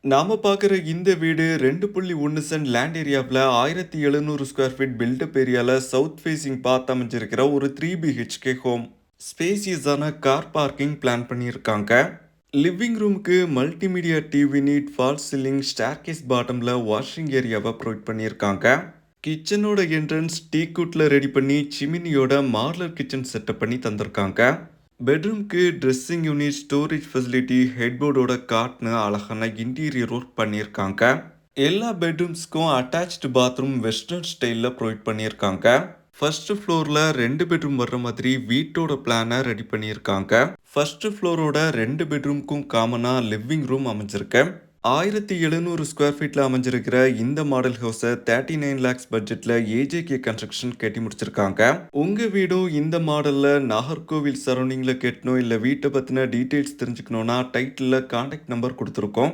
நாம பார்க்குற இந்த வீடு 2.1 சென்ட் லேண்ட் ஏரியாவில் 1700 ஸ்கொயர் ஃபீட் பில்டப் ஏரியாவில் சவுத் ஃபேசிங் பார்த்து அமைஞ்சிருக்கிற ஒரு 3 BHK home. ஸ்பேசியஸான car parking plan பண்ணியிருக்காங்க. லிவிங் ரூமுக்கு multimedia TV NEET, fall ceiling, staircase பாட்டமில் வாஷிங் ஏரியாவை ப்ரொவைட் பண்ணியிருக்காங்க. கிச்சனோட என்ட்ரன்ஸ் டீக்குட்டில் ரெடி பண்ணி சிமினியோட மாடலர் கிச்சன் செட்டப் பண்ணி தந்திருக்காங்க. பெட்ரூம்க்கு ட்ரெஸ்ஸிங் யூனிட், ஸ்டோரேஜ் ஃபெசிலிட்டி, ஹெட்போர்டோட காட்னு அழகான இன்டீரியர் ஒர்க் பண்ணியிருக்காங்க. எல்லா பெட்ரூம்ஸ்க்கும் அட்டாச்டு பாத்ரூம் வெஸ்டர்ன் ஸ்டைலில் ப்ரொவைட் பண்ணியிருக்காங்க. ஃபர்ஸ்ட் ஃப்ளோரில் 2 பெட்ரூம் வர்ற மாதிரி வீட்டோட பிளானை ரெடி பண்ணியிருக்காங்க. ஃபர்ஸ்ட் ஃப்ளோரோட 2 பெட்ரூம்க்கும் காமனாக லிவிங் ரூம் அமைஞ்சிருக்கு. 1700 ஸ்கொயர் ஃபீட்டில் அமைஞ்சிருக்கிற இந்த மாடல் ஹவுஸை 39 lakhs பட்ஜெட்டில் ஏஜேகே கன்ஸ்ட்ரக்ஷன் கட்டி முடிச்சிருக்காங்க. உங்கள் வீடும் இந்த மாடலில் நாகர்கோவில் சரௌண்டிங்கில் கட்டணும் இல்லை வீட்டை பற்றின டீட்டெயில்ஸ் தெரிஞ்சுக்கணுன்னா டைட்டிலில் கான்டாக்ட் நம்பர் கொடுத்துருக்கோம்.